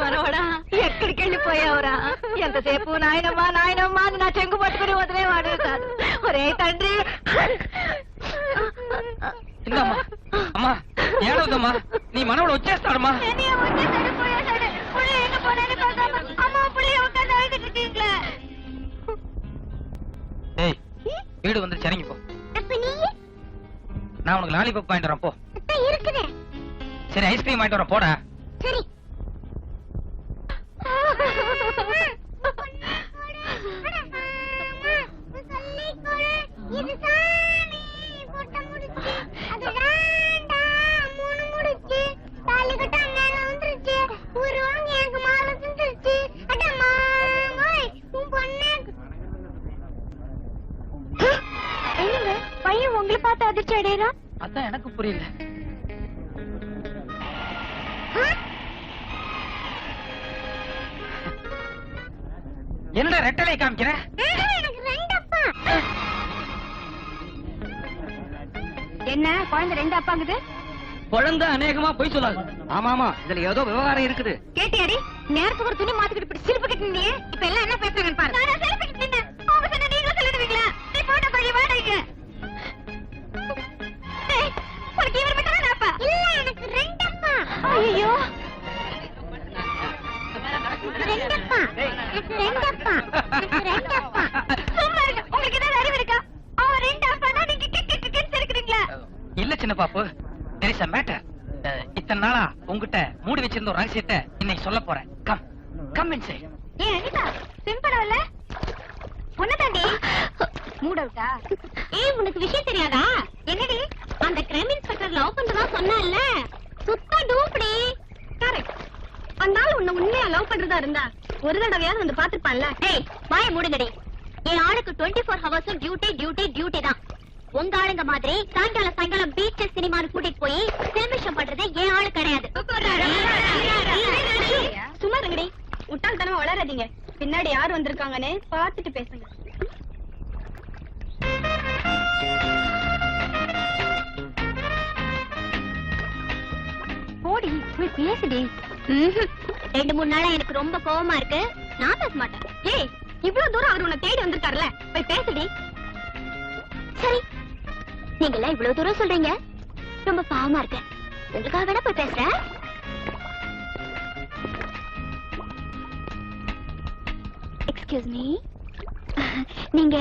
మనవడా ఎక్కడికి వెళ్ళిపోయావురా? ఎంతసేపు నాయనమ్మా నాయనమ్మా అని నా చెంగు పట్టుకుని వదిలేవాడు కాదు. ఒరే తండ్రి, అమ్మా ఏడవద్దమ్మా, నీ మనవడు వచ్చేస్తాడమ్మా. வீடு வந்து சரிங்க போ. நான் உனக்கு லாலிபாப் வாங்கிட்டு வரேன் போ. சரி ஐஸ்கிரீம் வாங்கிட்டு வரேன் போடா. சரி. பையன் உங்களை பார்த்து அதிர்ச்சி அடையறான். அதான் எனக்கு புரியல. என்னடா ரெட்டலை காமிக்கிற? என்ன குழந்தை ரெண்டு அப்பாங்குது? குழந்தை அநேகமா போய் சொல்லாது. ஆமா ஆமா, இதுல ஏதோ விவகாரம் இருக்குது. கேட்டியாடி? நேரத்துக்கு ஒரு துணி மாத்திக்கிட்டு இப்படி சிரிப்பு கட்டினீங்க. இப்ப எல்லாம் என்ன பேசுறாங்கன்னு பாரு. நான் சிரிப்பு கட்டினேன். அவங்க சொன்ன நீங்க சொல்லிடுவீங்களா? நீ போட்ட பழி வாடகைக்கு. டேய், உனக்கு இவர் மட்டும் தான் அப்பா? இல்ல, எனக்கு ரெண்டு அப்பா. ஐயோ. ரெண்டப்பா. ரெண்டப்பா. ரெண்டப்பா. சும்மா இருங்க. உங்களுக்கு ஏதாவது அறிவு இருக்கா? அவன் ரெண்டு அப்பானா நீங்க கிக்கிக்கின்னு சிரிக்கிறீங்களா? இல்ல சின்ன பாப்பு, there is a matter. இத்தனை நாளா உங்ககிட்ட மூடி வச்சிருந்த ஒரு ரகசியத்தை இன்னைக்கு சொல்ல போறேன். Come come inside. ஏய் அனிதா, சிம்பிளா இல்ல? உன்னதாண்டி மூட் அவுட்டா? ஏய் உனக்கு விஷயம் தெரியாதா? என்னடி அந்த கிரைம் இன்ஸ்பெக்டர் லவ் பண்றதா சொன்னான்ல, சுத்த டூப்டி. கரெக்ட். அந்த ஆள் உன்னை உண்மையா லவ் பண்றதா இருந்தா ஒரு தடவையாவது வந்து பாத்துப்பான்ல. ஏய் வாய மூடுங்கடி. என் ஆளுக்கு 24 ஹவர்ஸும் டியூட்டி டியூட்டி டியூட்டி தான். உங்க ஆளுங்க மாதிரி சாயங்காலம் பீச் சினிமான்னு கூட்டிட்டு போய் செலிப்ரேஷன் பண்றது என் ஆளு கிடையாது. சும்மா இருங்கடி, முட்டாள்தனமா வளராதீங்க. பின்னாடி யார் வந்திருக்காங்கன்னு பாத்துட்டு பேசுங்க. போடி போய் பேசுடி. 2-3 நாளா எனக்கு ரொம்ப கோவமா இருக்கு. நான் பேச மாட்டேன். ஏய் இவ்வளவு தூரம் அவர் உன்னை தேடி வந்திருக்காருல, போய் பேசுடி. சரி, நீங்க எல்லாம் இவ்வளவு தூரம் சொல்றீங்க, ரொம்ப பாவமா இருக்கு. உங்களுக்காக வேணா போய் பேசுறேன். எக்ஸ்கியூஸ் மீ, நீங்க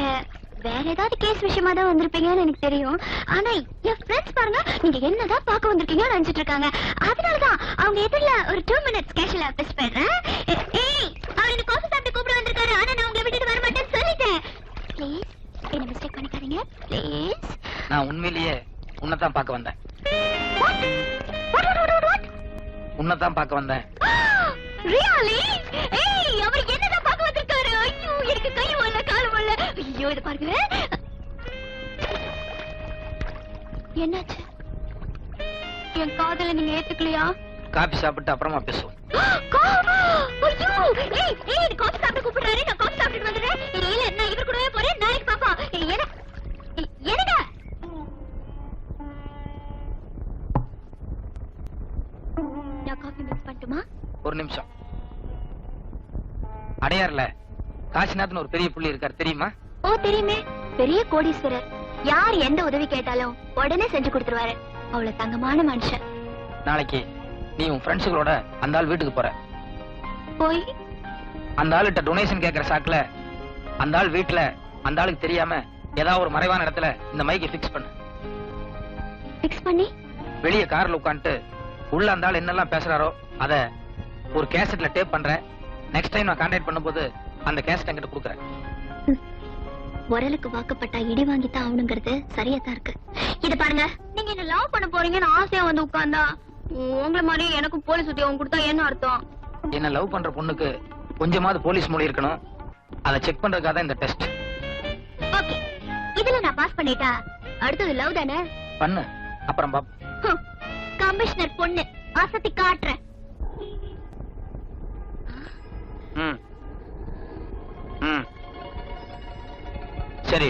வேற ஏதாவது கேஸ் விஷயமா தான் வந்திருப்பீங்கன்னு எனக்கு தெரியும். ஆனா என் ஃப்ரெண்ட்ஸ் பாருங்க, நீங்க என்னதான் பார்க்க வந்திருக்கீங்கன்னு நினைச்சிட்டு இருக்காங்க. அதனாலதான் அவங்க எதிரில ஒரு 2 minutes கேஷுவலா பேச போயிடுறேன். ஏய், அவர் என்ன காஃபி சாப்பிட்டு கூப்பிட வந்திருக்காரு. ஆனா நான் உங்களை விட்டுட்டு வர மாட்டேன்னு சொல்லிட்டேன். ப்ளீஸ் என்ன மிஸ்டேக் பண்ணிக்காதீங்க ப்ளீஸ். நான் உண்மையிலேயே உன்னைத்தான் பார்க்க வந்தேன். உன்னைத்தான் பார்க்க வந்தேன். ரியலி? ஏய் அவர் என்னதான் பார்க்க வந்திருக்காரு? ஐயோ எனக்கு கை வல்ல கால் வல்ல. ஐயோ இத பாருங்க. என்னாச்சு? என் காதல நீங்க ஏத்துக்கலையா? காபி சாப்பிட்டு அப்புறமா பேசுவோம். ஐயோ ஏய் ஏய் காபி சாப்பிட்டு கூப்பிடுறாரு. நான் காபி சாப்பிட்டு வந்துறேன். இல்ல நான் இவர் கூடவே போறேன். நாளைக்கு பாப்போம். என்னங்க நான் காபி மிக்ஸ் பண்ணட்டுமா? ஒரு நிமிஷம். அடையார்ல காசிநாத்னு ஒரு பெரிய புள்ளி இருக்காரு, தெரியுமா? ஓ தெரியுமே, பெரிய கோடீஸ்வரர். யார் எந்த உதவி கேட்டாலும் உடனே செஞ்சு கொடுத்துருவாரு. அவ்வளவு தங்கமான மனுஷன். நாளைக்கு நீ உன் ஃப்ரெண்ட்ஸுகளோட அந்த ஆள் வீட்டுக்கு போற. போய் அந்த ஆளுகிட்ட டொனேஷன் கேட்கிற சாக்குல அந்த ஆள் வீட்டுல அந்த ஆளுக்கு தெரியாம ஏதாவது ஒரு மறைவான இடத்துல இந்த மைக்கை பிக்ஸ் பண்ணு. பிக்ஸ் பண்ணி வெளியே கார்ல உட்காந்துட்டு உள்ள அந்த ஆள் என்னெல்லாம் பேசுறாரோ அத ஒரு கேசட்ல டேப் பண்றேன். நெக்ஸ்ட் டைம் நான் கான்டாக்ட் பண்ணும்போது அந்த கேசட் என்கிட்ட கொடுக்குறேன். உரலுக்கு வாக்கப்பட்டா இடி வாங்கித்தான் ஆகணுங்கிறது சரியா தான் இருக்கு. இது பாருங்க, நீங்க என்ன லவ் பண்ண போறீங்கன்னு ஆசையா வந்து உட்கார்ந்தா உங்களை மாதிரி எனக்கும் போலீஸ் உத்தியோகம் கொடுத்தா என்ன அர்த்தம்? என்ன லவ் பண்ற பொண்ணுக்கு கொஞ்சமாவது போலீஸ் மொழி இருக்கணும். அதை செக் பண்றதுக்காக தான் இந்த டெஸ்ட். ஓகே, இதுல நான் பாஸ் பண்ணிட்டா அடுத்தது லவ் தானே? பண்ணு, அப்புறம் பாப். கமிஷனர் பொண்ணு ஆசத்தி காட்டுறேன். சரி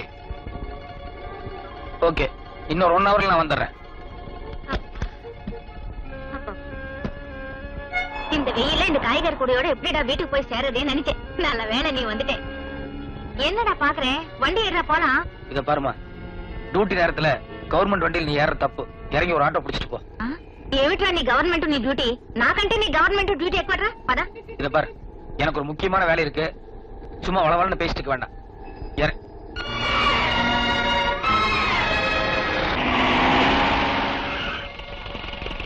ஓகே, இன்னொரு 1 ஹவர்ல நான் வந்துடுறேன். இந்த வெயில இந்த காய்கறி கூடையோட எப்படிடா வீட்டுக்கு போய் சேரதேன்னு நினைச்சேன். நல்ல வேளை நீ வந்துட்டே. என்னடா பாக்குறேன், வண்டி ஏறா போலாம். இத பாருமா, டியூட்டி நேரத்துல கவர்மெண்ட் வண்டியில் நீ ஏற தப்பு. இறங்கி ஒரு ஆட்டோ பிடிச்சிட்டு போ. ఏమిట్రా నీ గవర్నమెంట్ నీ డ్యూటీ? నాకంటే నీ గవర్నమెంట్ డ్యూటీ ఎక్కువరా? పద. இத பாரு, எனக்கு ஒரு முக்கியமான வேலை இருக்கு. சும்மா வளவளன்னு பேசிட்டு இருக்க வேண்டாம்.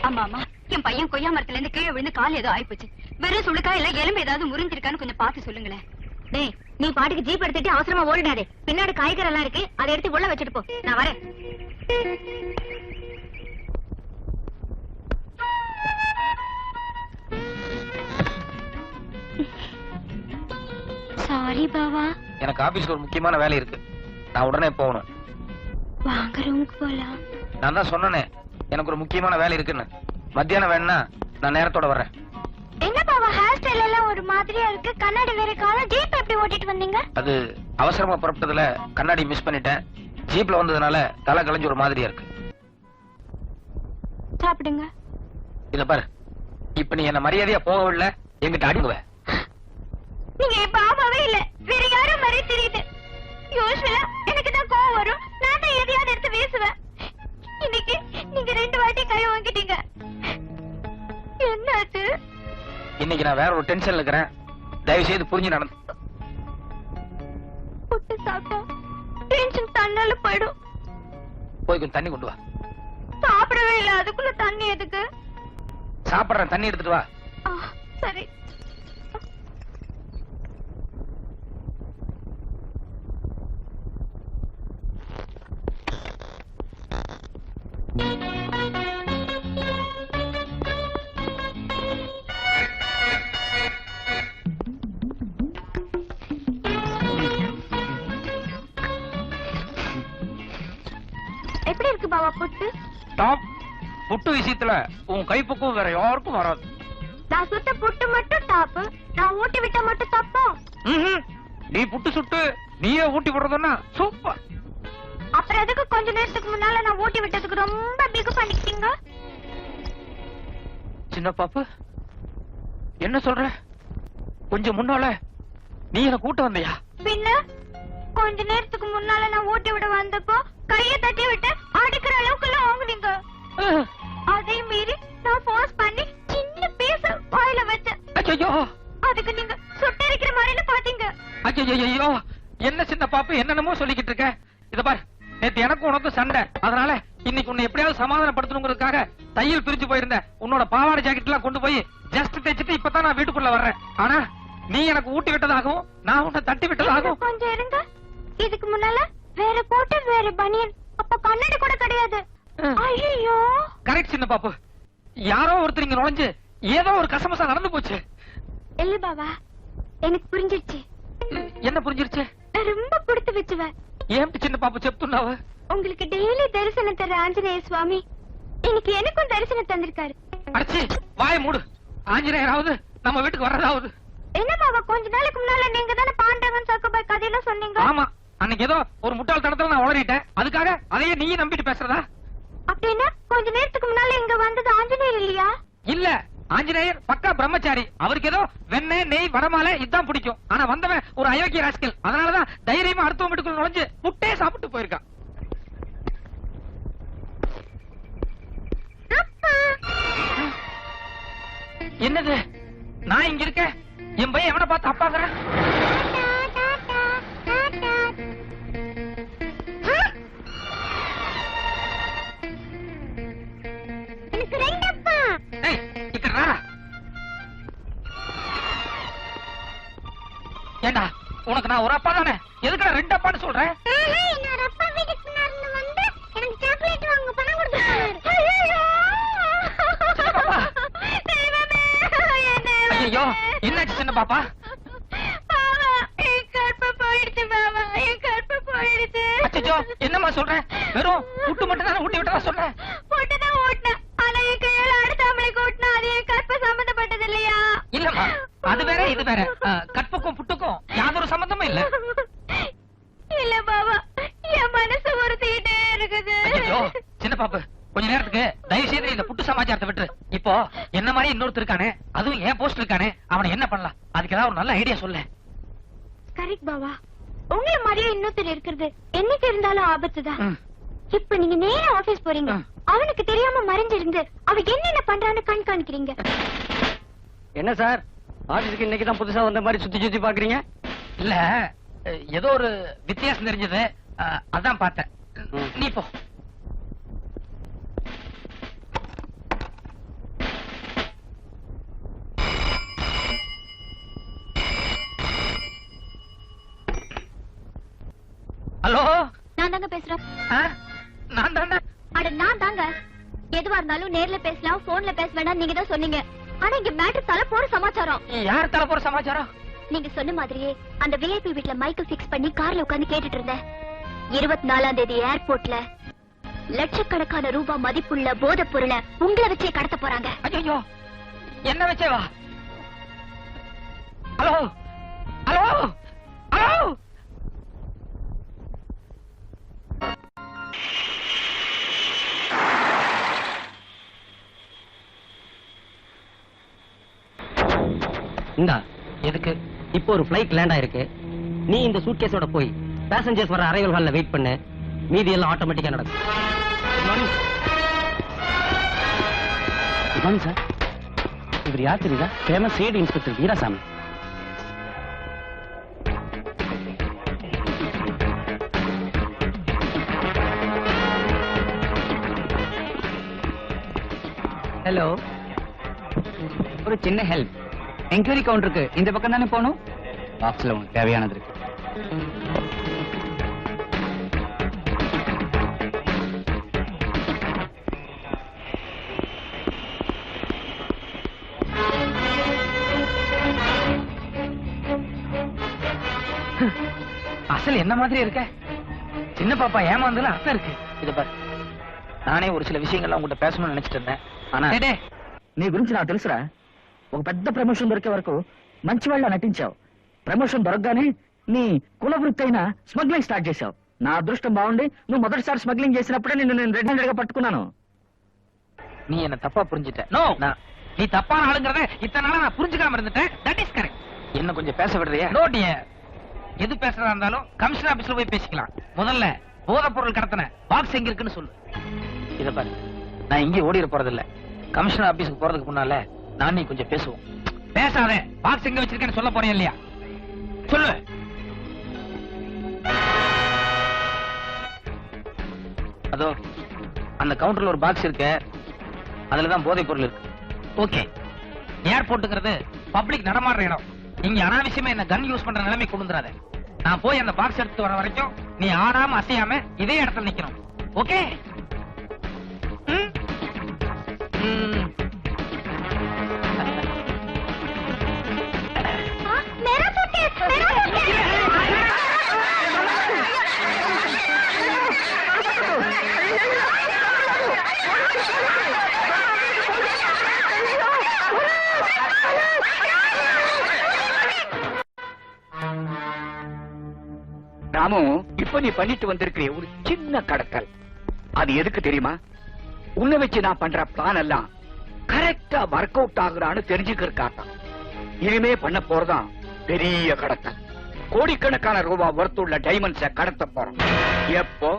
ஆமா ஆமா, என் பையன் கொய்யா மரத்துல இருந்து கீழே விழுந்து கால் ஏதோ ஆயிப்போச்சு. வெறும் சுளுக்கா இல்ல எலும்பு ஏதாவது முறிஞ்சிருக்கான்னு கொஞ்சம் பார்த்து சொல்லுங்களேன். டேய், நீ பாட்டுக்கு ஜீப் எடுத்துட்டு அவசரமா ஓடிடாதே. பின்னாடி காய்கறி எல்லாம் இருக்கு, அதை எடுத்து உள்ள வச்சுட்டு போ. நான் வரேன். சாரி பாவா. எனக்கு ஆபீஸ்க்கு ஒரு முக்கியமான வேலை இருக்கு. நான் உடனே போகணும். வாங்க ரூமுக்கு போலாம். நான் தான் சொன்னனே, எனக்கு ஒரு முக்கியமான வேலை இருக்குன்னு. மத்தியானம் வேணா நான் நேரத்தோட வர்றேன். என்ன பாவா, ஹேர் ஸ்டைல் எல்லாம் ஒரு மாதிரியா இருக்கு. கண்ணாடி வேற காணோம். ஜீப் எப்படி ஓட்டிட்டு வந்தீங்க? அது அவசரமா புறப்பட்டதுல கண்ணாடி மிஸ் பண்ணிட்டேன். ஜீப்ல வந்ததுனால தலை கலைஞ்சு ஒரு மாதிரியா இருக்கு. சாப்பிடுங்க. இத பாரு, இப்ப நீ என்ன மரியாதையா போகவில்லை, எங்கிட்ட அடிக்குவ. நீங்க என் பாபாவே இல்ல, வேற யாரும் மாதிரி தெரியுது. யூசுவலா எனக்கு தான் கோவம் வரும். நான் தான் எதையாவது எடுத்து வீசுவேன். இன்னைக்கு நீங்க 2 வாட்டி கை வாங்கிட்டீங்க. என்னாச்சு? இன்னைக்கு நான் வேற ஒரு டென்ஷன்ல இருக்கிறேன். தயவு செய்து புரிஞ்சு நடந்து. புட்டு சாப்பிட்டா டென்ஷன் தன்னால போயிடும். போய் கொஞ்சம் தண்ணி கொண்டு வா. சாப்பிடவே இல்ல, அதுக்குள்ள தண்ணி எதுக்கு? சாப்பிடுறேன், தண்ணி எடுத்துட்டு வா. சரி. எப்படி இருக்கு பாவா புட்டு? டாப் புட்டு விஷயத்துல உன் கைப்பக்குவம் வேற யாருக்கும் வராது. நான் சுட்ட புட்டு மட்டும் டாப்பு, நான் ஊட்டி விட்ட மட்டும் தப்பா? நீ புட்டு சுட்டு நீயே ஊட்டி விடுறதுன்னா சூப்பர். அப்புறம் எதுக்கு கொஞ்ச நேரத்துக்கு முன்னால நான் ஊட்டி விட்டதுக்கு ரொம்ப பிகு பண்ணிக்கிட்டீங்க? சின்ன பாப்பு, என்ன சொல்ற? கொஞ்சம் முன்னால நீ என்ன கூட்ட வந்தியா? பின்ன கொஞ்ச நேரத்துக்கு முன்னால நான் ஊட்டி விட வந்தப்போ கைய தட்டி விட்டு அடிக்கிற அளவுக்கு எல்லாம் வாங்குனீங்க. அதே மீறி நான் போர்ஸ் பண்ணி சின்ன பீஸ் வாயில வச்சேன். ஐயோ, அதுக்கு நீங்க சுட்டரிக்கிற மாதிரின்னு பாத்தீங்க. ஐயோ, என்ன சின்ன பாப்பு என்னென்னமோ சொல்லிக்கிட்டு இருக்க. இத பாரு, நேத்து எனக்கு உனக்கு சண்டை. அதனால இன்னைக்கு உன்னை எப்படியாவது சமாதானப்படுத்தணுங்கிறதுக்காக தையல் பிரிச்சு போயிருந்தேன். உன்னோட பாவாடை ஜாக்கெட் எல்லாம் கொண்டு போய் ஜஸ்ட் தைச்சிட்டு இப்பதான் நான் வீட்டுக்குள்ள வர்றேன். ஆனா நீ எனக்கு ஊட்டி விட்டதாகவும் நான் உன்னை தட்டி விட்டதாகவும். கொஞ்சம் இருங்க, இதுக்கு முன்னால வேற போட்டு வேற பனியன், அப்ப கண்ணாடி கூட கிடையாது. ஐயோ, கரெக்ட் சின்ன பாப்பு, யாரோ ஒருத்தர் இங்க நுழைஞ்சு ஏதோ ஒரு கசமசா நடந்து போச்சு. இல்ல பாபா, எனக்கு புரிஞ்சிருச்சு. என்ன புரிஞ்சிருச்சு? நான் ரொம்ப பிடித்து வச்சுவேன். ஏன் சின்ன பாப்பு చెప్తున్నావు? உங்களுக்கு டெய்லி தரிசனம் தர ஆஞ்சநேய சுவாமி இன்னைக்கு எனக்கும் தரிசனம் தந்திருக்காரு. அடச்சி, வாயை மூடு. ஆஞ்சநேயராவது நம்ம வீட்டுக்கு வர்றதாவது. என்ன பாபா, கொஞ்ச நாளைக்கு முன்னால நீங்க தானே பாண்டவன் சக்கபாய் கதையெல்லாம் சொன்னீங்க. ஆமா, அன்னைக்கு ஏதோ ஒரு முட்டாள்தனத்துல நான் உளறிட்டேன். அதுக்காக அதையே நீ நம்பிட்டு பேசுறதா? அப்படின்னா கொஞ்ச நேரத்துக்கு முன்னால இங்க வந்தது ஆஞ்சநேயர் இல்லையா? இல்ல, ஆஞ்சநேயர் பக்கா பிரம்மச்சாரி. அவருக்கு ஏதோ வெண்ணெய் நெய் வடமாலை இதான் பிடிக்கும். ஆனா வந்தவன் ஒரு அயோக்கிய ராஸ்கல். அதனாலதான் தைரியமா அடுத்த வீட்டுக்குள்ள நுழைஞ்சு முட்டே சாப்பிட்டு போயிருக்கான். என்னது, நான் இங்க இருக்க, என் பையன் எவனை பார்த்து அப்பாக்குறேன்? எனக்கு ரெண்டு அப்பா. ஏய், இக்கறா. ஏண்டா, உனக்கு நான் ஒரு அப்பா தானே, எதுக்குடா ரெண்டு அப்பான்னு சொல்றேன்? இன்னொரு அப்பா வீட்டுக்கு முன்னாடி வந்து எனக்கு சாக்லேட் வாங்க பணம் கொடுத்தாரு. ஐயோ, என்னாச்சு சின்ன பாப்பா? அச்சோ, என்னம்மா சொல்ற? வெறும் புட்டு மட்டும் தானே ஊட்டி விட்டதா சொன்னேன். போட்டுதான் ஓட்டினேன், ஆனா என் கையால அடுத்த ஆம்பளைக்கு ஓட்டினா அது என் கற்ப சம்பந்தப்பட்டது இல்லையா? இல்லம்மா, அது வேற இது வேற. கற்புக்கும் புட்டுக்கும் யாதொரு சம்பந்தமும் இல்ல. இல்ல பாபா, என் மனசு உறுத்திக்கிட்டே இருக்குது. ஐயோ, சின்ன பாப்பு, கொஞ்ச நேரத்துக்கு தயவு செய்து இந்த புட்டு சமாச்சாரத்தை விட்டு இப்போ என்ன மாதிரி இன்னொருத்தர் இருக்கானே, அதுவும் ஏன் போஸ்ட் இருக்கானே, அவனை என்ன பண்ணலாம்? அதுக்கு ஏதாவது ஒரு நல்ல ஐடியா சொல்ல. கரெக்ட் பாவா, உங்களை மாதிரியே இன்னொருத்தர் இருக்கிறது என்னைக்கு இருந்தாலும் ஆபத்துதான். இப்ப நீங்க நேரா ஆபீஸ் போறீங்க, அவனுக்கு தெரியாம மறைஞ்சிருந்து அவ என்னென்ன பண்றான்னு கண்காணிக்கிறீங்க. என்ன சார், ஆபீஸ்க்கு இன்னைக்குதான் புதுசா வந்த மாதிரி சுத்தி சுத்தி பாக்குறீங்க? இல்ல, ஏதோ ஒரு வித்தியாசம் தெரிஞ்சது, அதான் பார்த்தேன். நீ போ. ஹலோ, நான் தாங்க பேசுறேன். நான் தானே. அட நான் தாங்க. எதுவா இருந்தாலும் நேர்ல பேசலாம், போன்ல பேச வேண்டாம் நீங்க தான் சொன்னீங்க. ஆனா இங்க மேட்டர் தலை போற சமாச்சாரம். யார் தலை போற சமாச்சாரம்? நீங்க சொன்ன மாதிரியே அந்த விஐபி வீட்ல மைக்க பிக்ஸ் பண்ணி கார்ல உட்கார்ந்து கேட்டுட்டு இருந்தேன். 24ஆம் தேதி ஏர்போர்ட்ல லட்சக்கணக்கான ரூபாய் மதிப்புள்ள போதைப் பொருளை உங்களை வச்சே கடத்த போறாங்க. ஐயோ, என்ன வச்சே வா? Hello hello hello. இந்தா, எதுக்கு? இப்போ ஒரு ஃபிளைட் லேண்ட் ஆயிருக்கு. நீ இந்த சூட்கேஸோட போய் பேசஞ்சர்ஸ் வர அரைவல் ஹால்ல வெயிட் பண்ணு. மீதி எல்லாம் ஆட்டோமேட்டிக்கா நடக்கும். Good morning sir. இவர் யார் தெரியுதா? Famous CID inspector Veerasamy. Hello, ஒரு சின்ன ஹெல்ப். என்கொயரி கவுண்டருக்கு இந்த பக்கம் தானே போகணும். பாக்ஸ்ல உங்களுக்கு தேவையானது இருக்கு. அசல் என்ன மாதிரி இருக்க? சின்ன பாப்பா ஏமாந்ததுல அர்த்தம் இருக்கு. இத பாரு, நானே ஒரு சில விஷயங்கள்லாம் உங்ககிட்ட பேசணும்னு நினைச்சிட்டு இருந்தேன். ఆనా నీ గురించి నాకు తెలుసురా. ఒక పెద్ద ప్రమోషన్ దొరికే వరకు మంచి వాళ్ళ నటించావు. ప్రమోషన్ దొరకగానే నీ కుల వృత్తి అయిన స్మగ్లింగ్ స్టార్ట్ చేశావు. నా అదృష్టం బాగుండి నువ్వు మొదటిసారి స్మగ్లింగ్ చేసినప్పుడే నిన్ను నేను రెడ్ హ్యాండెడ్ గా పట్టుకున్నాను. நீ என்ன தப்பா புரிஞ்சிட்ட. நோ, நீ தப்பான ஆளுங்கறத இத்தனை நாளா நான் புரிஞ்சுக்காம இருந்துட்டேன். That is correct. என்ன கொஞ்சம் பேச விடுறியா? No dear. எது பேசுறதா இருந்தாலும் கமிஷனர் ஆபீஸ்ல போய் பேசிக்கலாம். முதல்ல போதைப் பொருள் கடத்தன பாக்ஸ் எங்க இருக்குன்னு சொல்லு. இத பாரு, நான் இங்கே ஓடிர போறது இல்ல. கமிஷனர் ஆபீஸ்க்கு போறதுக்கு முன்னால நான் நீ கொஞ்சம் பேசுவோம். பேசாதே. பாக்ஸ் எங்க வச்சிருக்கேன்னு சொல்ல போறேன் இல்லையா? சொல்லு. அதோ அந்த கவுண்டர்ல ஒரு பாக்ஸ் இருக்கு. அதுலதான் போதைப் பொருள் இருக்கு. ஓகே. ஏர்போர்ட்டுங்கிறது பப்ளிக் நடமாடுற இடம். இங்க அனாவசியமா என்ன கன் யூஸ் பண்ற நிலைமை கொண்டு வந்துடாத. நான் போய் அந்த பாக்ஸ் எடுத்து வர வரைக்கும் நீ ஆடாம அசையாம இதே இடத்துல நிக்கணும். ஓகே? ராமு, இப்ப நீ பண்ணிட்டு வந்திருக்கிற ஒரு சின்ன கடத்தல், அது எதுக்கு தெரியுமா? உன்னை வச்சு நான் பண்ற பிளான் எல்லாம் கரெக்டா ஒர்க் அவுட் ஆகுறான்னு தெரிஞ்சுக்கிறதுக்காக. இனிமே பண்ண போறதான் பெரிய கடத்தல். கோடிக்கணக்கான ரூபாய் ஒர்த்துள்ள டைமண்ட்ஸ கடத்த போறோம். எப்போ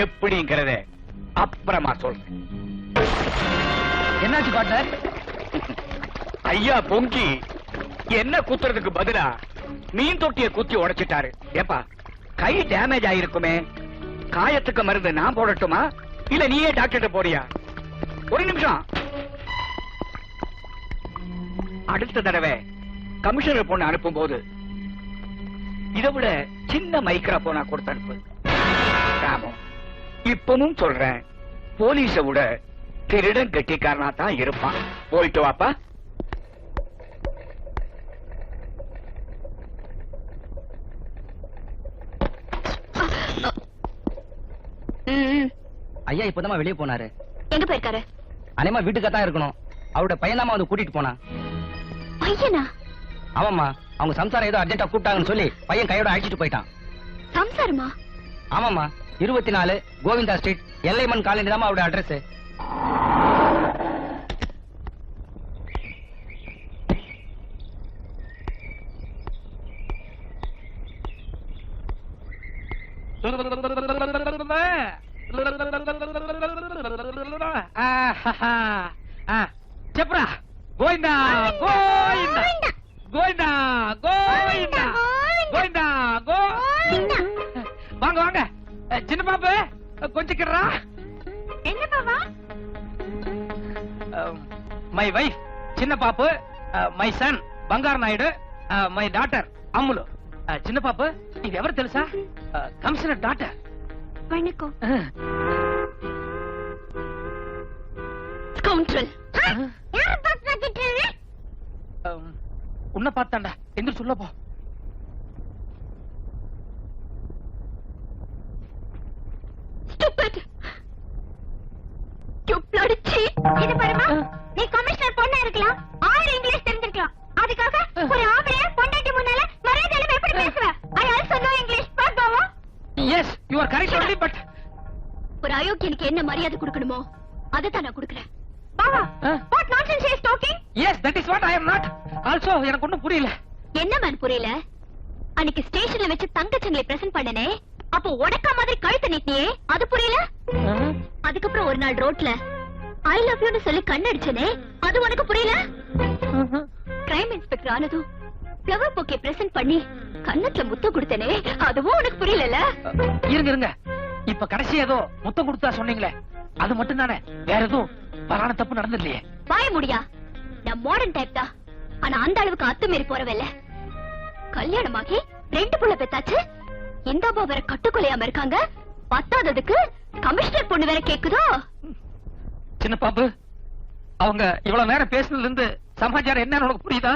எப்படிங்கறத அப்புறமா சொல்றேன். என்னாச்சு பார்ட்னர்? ஐயா பொங்கி என்ன குத்துறதுக்கு பதிலா மீன் தொட்டிய குத்தி உடைச்சிட்டாரு. ஏப்பா, கை டேமேஜ் ஆயிருக்குமே, காயத்துக்கு மருந்து நான் போடட்டுமா இல்ல நீயே டாக்டர் போறியா? ஒரு நிமிஷம். அடுத்த தடவை கமிஷனர் பொண்ணு அனுப்பும் போது இதை விட சின்ன மைக்ரோபோனா கொடுத்து அனுப்பு. ராமு, இப்பவும் சொல்றேன், போலீஸ விட திருடன் கெட்டிக்காரனா தான் இருப்பான். போயிட்டு வாப்பா. ஐயா இப்பதான் வெளியே போனாரு. எங்க போயிருக்காரு? அனிமா வீட்டுக்கு இருக்கணும். அவரோட பையனாமா வந்து கூட்டிட்டு போனா. பையனா? ஆமாம்மா, அவங்க சம்சாரம் ஏதோ அர்ஜென்டா கூப்பிட்டாங்கன்னு சொல்லி பையன் கையோட அழைச்சிட்டு போயிட்டான். சம்சாரமா? ஆமாம்மா, 24 கோவிந்தா ஸ்ட்ரீட், எல்லைமன் காலனி தான் அவரோட அட்ரஸ். చెప్పరా గోవిందా గోవిందా గోవిందా గోవిందా గోవిందా గోవిందా வாங்க வாங்க சின்ன பாப்பு கொஞ்சம் கிடறா என்ன பாவா மை வைஃப் சின்ன பாப்பு மை சன் బంగారు నాయుడు మై డాటర్ అమ్ములు చిన్న పాప ఇది ఎవరు తెలుసా కమిషనర్ డాటర్ வணக்கம் ஸ்கவுண்டரல் யார பாத்து பாத்துட்டீங்க உன்னை பார்த்தாண்டா எங்க சொல்ல போ ஸ்டூபிட் யூ ப்ளடி சீட் இது பாருமா நீ கமிஷனர் பொண்ணா இருக்கலாம் ஆயிரம் இங்கிலீஷ் தெரிஞ்சிருக்கலாம் அதுக்காக ஒரு ஆம்பளைய பொண்டாட்டி முன்னால மரியாதையில எப்படி பேசுவ I also know English but பாவா yes you are correct only but ஒரு அயோக்கியனுக்கு என்ன மரியாதை கொடுக்கணுமோ அதை தான் நான் கொடுக்கிறேன் பாவா what nonsense is talking yes that is what I am not also எனக்கு ஒண்ணும் புரியல என்ன மேன் புரியல அன்னைக்கு ஸ்டேஷன்ல வச்சு தங்கச்சங்களை பிரசன்ட் பண்ணனே அப்போ உடக்க மாதிரி கழுத்து நீட்டியே அது புரியல அதுக்கப்புறம் ஒரு நாள் ரோட்ல ஐ லவ் யூன்னு சொல்லி கண்ணடிச்சனே அது உனக்கு புரியல கிரைம் இன்ஸ்பெக்டர் ஆனதும் ஃப்ளவர் பொக்கே பிரசன்ட் பண்ணி கண்ணத்துல முத்தம் கொடுத்தனே அதுவும் உனக்கு புரியல இருங்க இருங்க இப்ப கடைசி ஏதோ முத்தம் கொடுத்தா சொன்னீங்களே அது மட்டும் தானே வேற எதுவும் பலான தப்பு நடந்துடலையே வாய முடியா நான் மாடர்ன் டைப் தான் ஆனா அந்த அளவுக்கு அத்துமீறி போறவல்ல கல்யாணமாகி 2 புள்ள பெத்தாச்சு இந்த அம்மா வேற கட்டுக்கொலையாம இருக்காங்க பத்தாததுக்கு கமிஷனர் பொண்ணு வேற கேக்குதோ சின்ன பாப்பு அவங்க இவ்வளவு நேரம் பேசுனதுல இருந்து சமாச்சாரம் என்னன்னு உனக்கு புரியுதா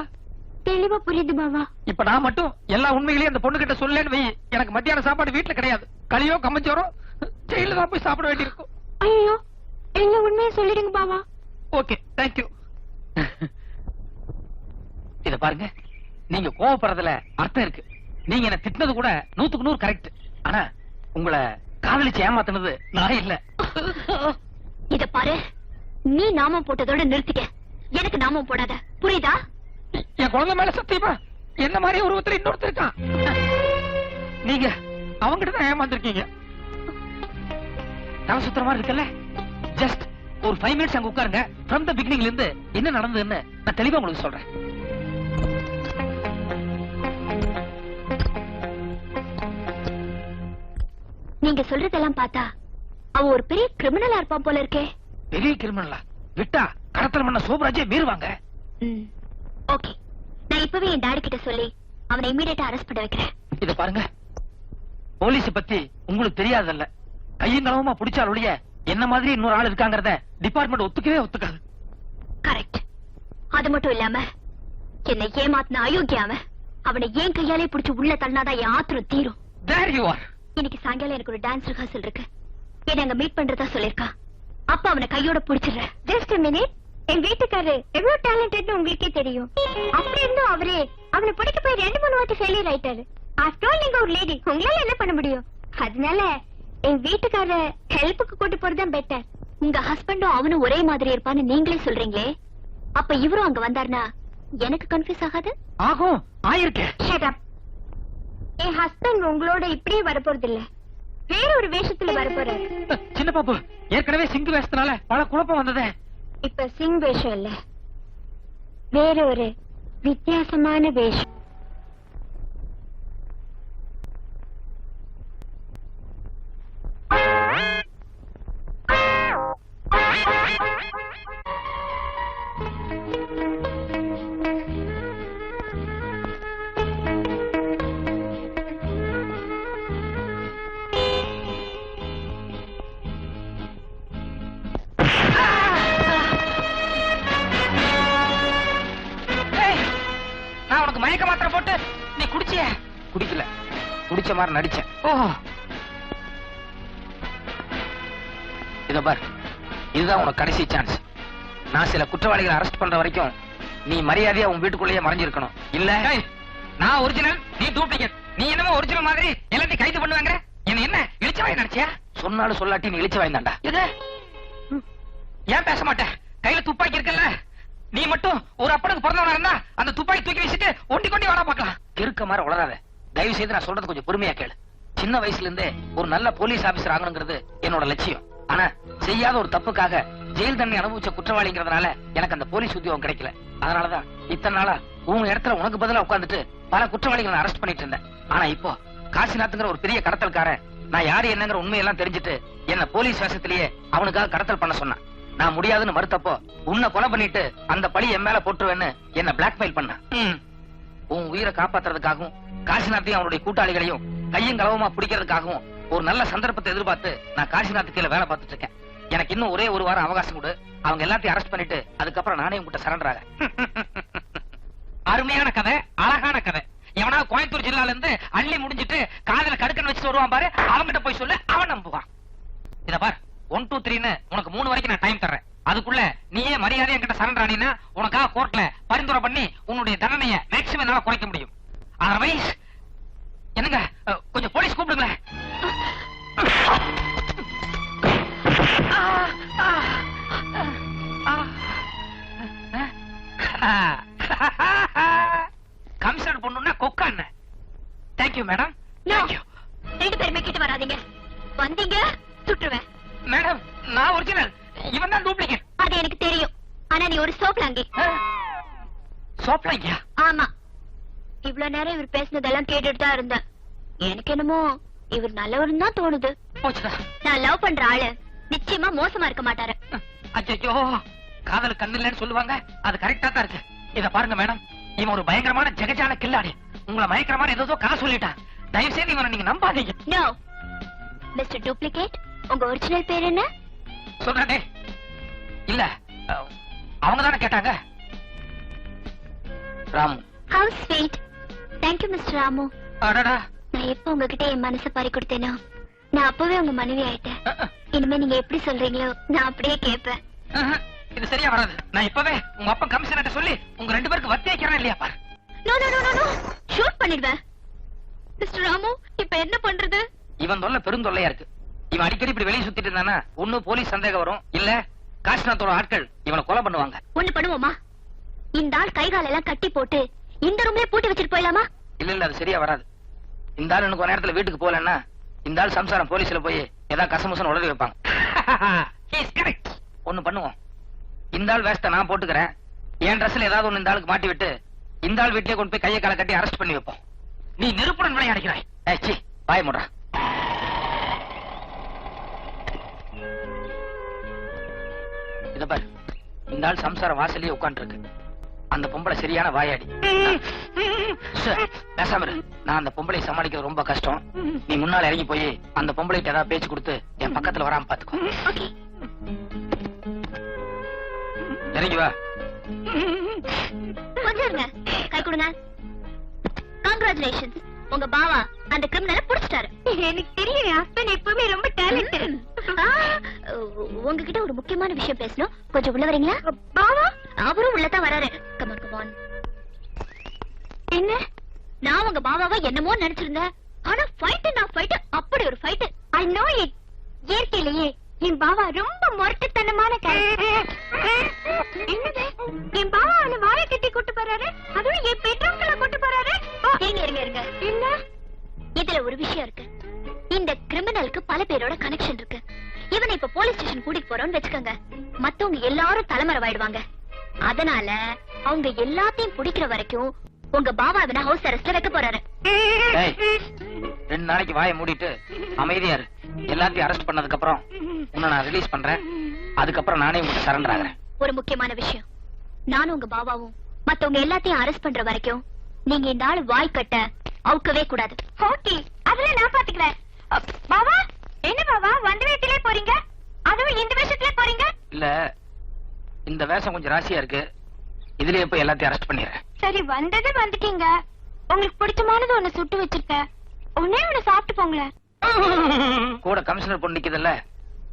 தெளிவா புரியுது பாவா இப்ப நான் மட்டும் எல்லா உண்மைகளையும் அந்த பொண்ணு கிட்ட சொல்லலன்னு வை எனக்கு மத்தியான சாப்பாடு வீட்டுல கிடையாது களியோ கம்மச்சோரோ ஜெயில தான் போய் சாப்பிட வேண்டியிருக்கும் ஐயோ என்ன உண்மையை சொல்லிடுங்க பாவா ஓகே தேங்க்யூ இத பாருங்க நீங்க கோவப்படுறதுல அர்த்தம் இருக்கு நீங்க என்ன திட்டினது கூட 100க்கு 100 கரெக்ட் ஆனா உங்களை காதலிச்சு ஏமாத்தினது நான் இல்ல இத பாரு நீ நாமம் போட்டதோட நிறுத்திக்க எனக்கு நாமம் போடாத புரியுதா என் குழந்தை மேல சத்தியமா என்ன மாதிரி உருவத்துல இன்னொருத்தர் இருக்கான் நீங்க அவங்கிட்ட தான் ஏமாந்துருக்கீங்க நவசுத்திரமா இருக்குல்ல ஜஸ்ட் ஒரு 5 மினிட்ஸ் அங்க உட்காருங்க ஃப்ரம் த பிகினிங்ல இருந்து என்ன நடந்ததுன்னு நான் தெளிவா உங்களுக்கு சொல்றேன் நீங்க சொல்றதெல்லாம் பார்த்தா அவ ஒரு பெரிய கிரிமினலா இருப்பான் போல இருக்கே பெரிய கிரிமினலா விட்டா கடத்தல் பண்ண சோபராஜே மீறுவாங்க ஓகே நான் இப்பவே என் டாடி கிட்ட சொல்லி அவனை இமிடியேட்டா அரெஸ்ட் பண்ண வைக்கிறேன் இத பாருங்க போலீஸ் பத்தி உங்களுக்கு தெரியாதல்ல கையங்களவுமா பிடிச்சால் ஒழிய என்ன மாதிரி இன்னொரு ஆள் இருக்காங்கறத டிபார்ட்மெண்ட் ஒத்துக்கவே ஒத்துக்காது கரெக்ட் அது மட்டும் இல்லாம என்னை ஏமாத்தின அயோக்கியாம அவனை ஏன் கையாலே பிடிச்சு உள்ள தள்ளினாதான் என் ஆத்திரம் தீரும் There you are. இன்னைக்கு சாயங்காலம் எனக்கு ஒரு டான்ஸ் ரிஹர்சல் இருக்கு என்ன அங்க மீட் பண்றதா சொல்லிருக்கா அப்ப அவனை கையோட பிடிச்சிடுறேன் ஜஸ்ட் a minute என் வீட்டுக்காரரு எவ்வளவு டேலண்டட்னு உங்களுக்கே தெரியும் அப்படி இருந்தும் அவரே அவனை பிடிக்க போய் 2-3 வாட்டி ஃபெயிலியர் ஆயிட்டாரு ஆஃப்டர் ஆல் நீங்க ஒரு லேடி உங்களால என்ன பண்ண முடியும் அதனால என் வீட்டுக்காரர ஹெல்ப்புக்கு கூட்டி போறதுதான் பெட்டர் உங்க ஹஸ்பண்டும் அவனும் ஒரே மாதிரி இருப்பான்னு நீங்களே சொல்றீங்களே அப்ப இவரும் அங்க வந்தாருன்னா எனக்கு கன்ஃபியூஸ் ஆகாது ஆகும் ஆயிருக்கே ஷட் அப் என் ஹஸ்பண்ட் உங்களோட இப்படியே வரப்போறது இல்ல வேற ஒரு வேஷத்துல வரப்போறாரு சின்ன பாப்பு ஏற்கனவே சிங்கு வேஷத்தினால பல குழப்பம் வந்ததே இப்ப சிங் வேஷம் இல்ல வேற ஒரு வித்தியாசமான வேஷம் நான் உனக்கு மயக்க மாத்திரை போட்டு நீ குடிச்சிய குடிக்கல குடிச்ச மாதிரி நடிச்சேன் ஓஹோ இத பார் இதுதான் உனக்கு கடைசி சான்ஸ் நான் சில குற்றவாளிகளை அரெஸ்ட் பண்ற வரைக்கும் நீ மரியாதையா உன் வீட்டுக்குள்ளேயே மறைஞ்சிருக்கணும் இல்ல நான் ஒரிஜினல் நீ டூப்ளிகேட் நீ என்னமோ ஒரிஜினல் மாதிரி எல்லாத்தையும் கைது பண்ணுவாங்க என்ன இழிச்சவாய் நினைச்சியா சொன்னாலும் சொல்லாட்டி நீ இழிச்சவாய் தான்டா இது ஏன் பேச மாட்டேன் கையில துப்பாக்கி இருக்குல்ல நீ மட்டும் ஒரு அப்பனுக்கு பிறந்தவனா இருந்தா அந்த துப்பாக்கி தூக்கி வீசிட்டு ஒண்டி கொண்டி வாடா பாக்கலாம் இருக்க மாதிரி உளராத தயவு செய்து நான் சொல்றது கொஞ்சம் பொறுமையா கேளு சின்ன வயசுல இருந்தே ஒரு நல்ல போலீஸ் ஆபீசர் ஆகணுங்கிறது என்னோட லட்சியம். ஆனா செய்யாத ஒரு தப்புக்காக ஜெயில் தண்டனை அனுபவிச்ச குற்றவாளிங்கிறதுனால எனக்கு அந்த போலீஸ் உத்தியோகம் கிடைக்கல. அதனாலதான் இத்தனை நாளா உங்க இடத்துல உனக்கு பதிலா உட்கார்ந்துட்டு பல குற்றவாளிகளை அரெஸ்ட் பண்ணிட்டு இருந்தேன். ஆனா இப்போ காசிநாத்ங்கிற ஒரு பெரிய கடத்தல்காரன் நான் யாரு என்னங்கிற உண்மையெல்லாம் தெரிஞ்சுட்டு என்ன போலீஸ் வேஷத்திலேயே அவனுக்காக கடத்தல் பண்ண சொன்னான். நான் முடியாதுன்னு மறுத்தப்போ உன்னை கொலை பண்ணிட்டு அந்த பழி என் மேல போட்டுருவேன்னு என்ன பிளாக்மெயில் பண்ண. உன் உயிரை காப்பாத்துறதுக்காகவும் காசிநாத்தையும் அவனுடைய கூட்டாளிகளையும் கையும் களவுமா பிடிக்கிறதுக்காகவும் ஒரு நல்ல சந்தர்ப்பத்தை எதிர்பார்த்து நான் காசிநாத் கீழே வேலை பார்த்துட்டு இருக்கேன். எனக்கு இன்னும் ஒரே ஒரு வாரம் அவகாசம் கொடு. அவங்க எல்லாத்தையும் அரெஸ்ட் பண்ணிட்டு அதுக்கப்புறம் நானே உங்ககிட்ட சரண்டர் ஆக. அருமையான கதை, அழகான கதை. எவனா கோயம்புத்தூர் ஜில்லால இருந்து அள்ளி முடிஞ்சிட்டு காதல கடுக்கன் வச்சுட்டு வருவான் பாரு, அவன்கிட்ட போய் சொல்லு, அவன் நம்புவான். இத பார், 1 2 3ன்னு உனக்கு 3 வரைக்கும் நான் டைம் தர்றேன். அதுக்குள்ள நீயே மரியாதை என்கிட்ட சரண்டர் ஆனீனா உனக்காக கோர்ட்ல பரிந்துரை பண்ணி உன்னுடைய தண்டனையை மேக்சிமம் என்னால குறைக்க முடியும். அதர்வைஸ் என்னங்க கொஞ்சம் போலீஸ் கூப்பிடுங்களேன். கமிஷனர் பொண்ணுன்னா கொக்கான. Thank you madam. தேங்க்யூ. 2 பேருமே கிட்ட வராதீங்க. வந்தீங்க சுட்டுருவேன். மேடம் நான் ஒரிஜினல், இவன் தான் டூப்ளிகேட். அது எனக்கு தெரியும். ஆனா நீ ஒரு சோப்லாங்கி. சோப்லாங்கியா? ஆமா. இவ்வளவு நேரம் இவர் பேசினதெல்லாம் கேட்டுட்டு தான் இருந்தேன். எனக்கு என்னமோ இவர் நல்லவர்னு தான் தோணுது. போச்சுடா. நான் லவ் பண்ற ஆளு நிச்சயமா மோசமா இருக்க மாட்டாரு. அச்சோ, காதல் கண்ணு இல்லைன்னு சொல்லுவாங்க, அது கரெக்டா தான் இருக்கு. இத பாருங்க மேடம், இவன் ஒரு பயங்கரமான ஜெகஜால கில்லாடி. உங்களை மயக்கிற மாதிரி ஏதோ கதை சொல்லிட்டான். தயவு செய்து இவனை நீங்க நம்பாதீங்க. நோ மிஸ்டர் டூப்ளிகேட், உங்க ஒரிஜினல் பேர் என்ன? சொல்றேனே. இல்ல அவங்க தானே கேட்டாங்க. Ramu. Have sweet. Thank you mister Ramu. அடடா. நான் எப்ப உங்ககிட்ட என் மனசை பறி கொடுத்தேனோ நான் அப்பவே உங்க மனைவி ஆயிட்டேன். இனிமே நீங்க எப்படி சொல்றீங்களோ நான் அப்படியே கேட்பேன். இது சரியா வராது. நான் இப்பவே உங்க அப்பா கமிஷனர்ட்ட சொல்லி உங்க 2 பேருக்கு வத்தி வைக்கிறேன் இல்லையா பாரு. No no no no, shoot பண்ணிடுவேன். மிஸ்டர் ராமு, இப்ப என்ன பண்றது? இவன் தொல்லை பெருந்தொல்லையா இருக்கு. இவன் அடிக்கடி இப்படி வெளியே சுத்திட்டு இருந்தானா ஒண்ணு போலீஸ் சந்தேகம் வரும், இல்ல காசிநாத்தோட ஆட்கள் இவனை கொலை பண்ணுவாங்க. ஒண்ணு பண்ணுவோமா? இந்த ஆள் கை கால் எல்லாம் கட்டி போட்டு இந்த ரூம்லயே பூட்டி வச்சிட்டு போயிடலாமா? இல்ல இல்ல, அது சரியா வராது. இந்த ஆள் இன்னும் கொஞ்ச நேரத்துல வீட்டுக்கு போலன்னா இந்த ஆள் சம்சாரம் போலீஸ்ல போய் ஏதாவது கசமுசன் உடனே வைப்பாங்க. ஒண்ணு பண்ணுவோம், இந்த ஆள் வேஸ்ட நான் போட்டுக்கிறேன். என் ட்ரெஸ்ல ஏதாவது ஒண்ணு இந்த ஆளுக்கு மாட்டி விட்டு இந்த ஆள் வீட்லயே கொண்டு போய் கையை காலை கட்டி அரெஸ்ட் பண்ணி வைப்போம். நீ நெருப்புடன் விளையாடுகிறாய். ஏச்சி பாய் முடா. இத பாரு, இந்த ஆள் சம்சாரம் வாசல்லயே உட்கார்ந்து இருக்கு. அந்த பொம்பளை சரியான வாயாடி. பேசாம இரு. நான் அந்த பொம்பளை சமாளிக்கிறது ரொம்ப கஷ்டம். நீ முன்னால இறங்கி போய் அந்த பொம்பளைக்கு ஏதாவது பேச்சு கொடுத்து என் பக்கத்துல வராம பாத்துக்கோ. இறங்கி வா. கொஞ்சம் இருங்க, கை கொடுங்க. கங்க்ராச்சுலேஷன்ஸ், உங்க பாவா அந்த கிரிமினலை புடிச்சிட்டாரு. எனக்கு தெரியும், என் ஹஸ்பண்ட் எப்பவுமே ரொம்ப டேலண்டட். உங்ககிட்ட ஒரு முக்கியமான விஷயம் பேசணும், கொஞ்சம் உள்ள வரீங்களா? பாவா அவரும் உள்ளதான் வராரு. Come on come on. என்ன, நான் உங்க பாவாவை என்னமோ நினைச்சிருந்தேன். ஆனா ஃபைட் அப்படி ஒரு ஃபைட். I know it. இயற்கையிலேயே என் பாவா ரொம்ப முரட்டுத்தனமான கேரக்டர். என்னது, என் பாவா அவனை வாழை கட்டி கூட்டு போறாரு, அதுவும் என் பெட்ரூம்குள்ள கூட்டு போறாரு. இருங்க என்ன, இதுல ஒரு விஷயம் இருக்கு. இந்த கிரிமினலுக்கு பல பேரோட கனெக்ஷன் இருக்கு. இவனை இப்ப போலீஸ் ஸ்டேஷன் கூட்டிட்டு போறோம்னு வச்சுக்கோங்க, மத்தவங்க எல்லாரும் தலைமறைவாயிடுவாங்க. அதனால அவங்க எல்லாத்தையும் பிடிக்கிற வரைக்கும் உங்க பாவா இவனை ஹவுஸ் அரெஸ்ட்ல வைக்க போறாரு. 2 நாளைக்கு வாயை மூடிட்டு அமைதியா இரு. எல்லாத்தையும் அரெஸ்ட் பண்ணதுக்கு அப்புறம் உன்னை நான் ரிலீஸ் பண்றேன். அதுக்கப்புறம் நானே உங்களுக்கு சரண்டர் ஆகிறேன். ஒரு முக்கியமான விஷயம், நானும் உங்க பாபாவும் மத்தவங்க எல்லாத்தையும் அரெஸ்ட் பண்ற வரைக்கும் நீங்க இந்த ஆளு வாய் கட்ட அவுக்கவே கூடாது. ஓகே, அதுல நான் பாத்துக்கிறேன். பாபா, என்ன பாபா வந்த வேட்டிலே போறீங்க, அதுவும் இந்த வேஷத்திலே போறீங்க? இல்ல, இந்த வேஷம் கொஞ்சம் ராசியா இருக்கு. இதுலயே போய் எல்லாத்தையும் அரெஸ்ட் பண்ணிடுறேன். சரி, வந்தது வந்துட்டீங்க. உங்களுக்கு பிடிச்சமானது ஒண்ணு சுட்டு வச்சிருக்கேன், ஒண்ணே ஒண்ணு சாப்பிட்டு போங்களேன். கூட கமிஷனர் பொண்ணு நிக்குதுல்ல,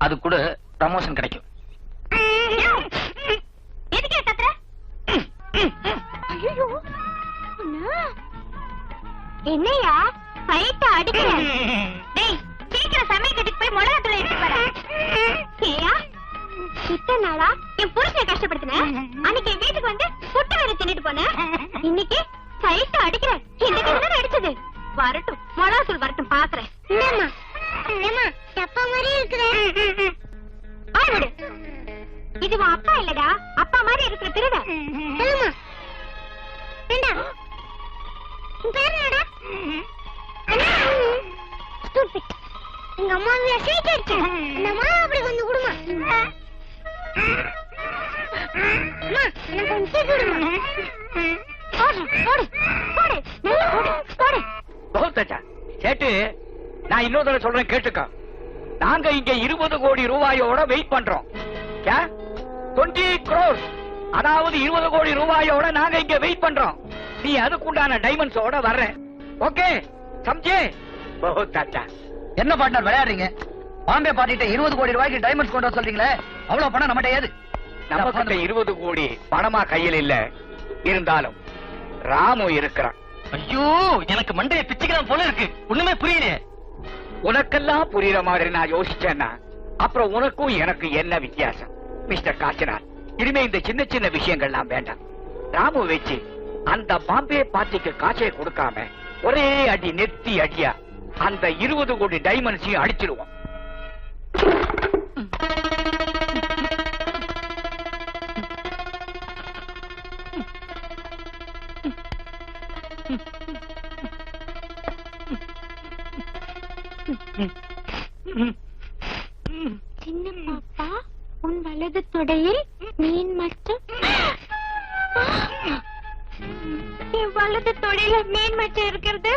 அது கூட ப்ரமோஷன் கிடைக்கும். எதுக்கு கத்துற? ஐயோ, என்னையா ஃபைட் அடிக்கிற? டேய், சீக்கிரம் சமையல் கட்டிட்டு போய் மிளகாத்தூள் எடுத்து வர. ஏயா, இத்தனை நாளா என் புருஷனை கஷ்டப்படுத்தினேன். அன்னைக்கு வீட்டுக்கு வந்து புட்டு வேற தின்னுட்டு போனேன். இன்னைக்கு ஃபைட் அடிக்கிற. இந்த கிட்ட அடிச்சது வரட்டும் மொளாசூல் வரட்டும் பாக்குறேன். அப்பா மாதிரி இருக்கிற இது உன் அப்பா இல்லடா, அப்பா மாதிரி இருக்கிற திருட. எங்க அம்மா சீக்கிடுச்சு. அம்மா அப்படி கொஞ்சம் கொடுமா. கேட்டு நான் இன்னொரு தடவை சொல்றேன் கேட்டுக்க. நாங்க இங்க 20 கோடி ரூபாயோட வெயிட் பண்றோம். 20 crores, அதாவது 20 கோடி ரூபாயோட நாங்க இங்க வெயிட் பண்றோம். நீ அதுக்குண்டான டைமண்ட்ஸோட வர்ற. ஓகே சம்ஜே? பஹுத் அச்சா. என்ன பார்ட்னர் விளையாடுறீங்க? பாம்பே பாட்டிட்ட 20 கோடி ரூபாய்க்கு டைமண்ட்ஸ் கொண்டு வர சொல்றீங்களே, அவ்வளவு பணம் நம்மகிட்ட ஏது? நம்ம கிட்ட 20 கோடி பணமா கையில் இல்ல, இருந்தாலும் ராமு இருக்கிறான். ஐயோ, எனக்கு மண்டைய பிச்சுக்கலாம் போல இருக்கு. ஒண்ணுமே புரியலையே. உனக்கெல்லாம் புரியுற மாதிரி நான் யோசிச்சேன்னா அப்புறம் உனக்கும் எனக்கு என்ன வித்தியாசம்? மிஸ்டர் காசிநாத், இனிமே இந்த சின்ன சின்ன விஷயங்கள்லாம் வேண்டாம். ராமு வச்சு அந்த பாம்பே பார்ட்டிக்கு காசை கொடுக்காம ஒரே அடி நெத்தி அடியா அந்த 20 கோடி டைமண்ட்ஸையும் அடிச்சிடுவோம். சின்ன பாப்பா, உன் வலது தொடையில் மீன் மட்டும். என் வலது தொடையில மீன் மட்டும் இருக்கிறது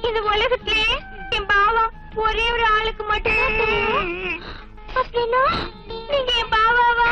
இந்த உலகத்திலேயே என் பாவா ஒரே ஒரு ஆளுக்கு மட்டும்தான் தெரியும். அப்படின்னா நீங்க என் பாவாவா?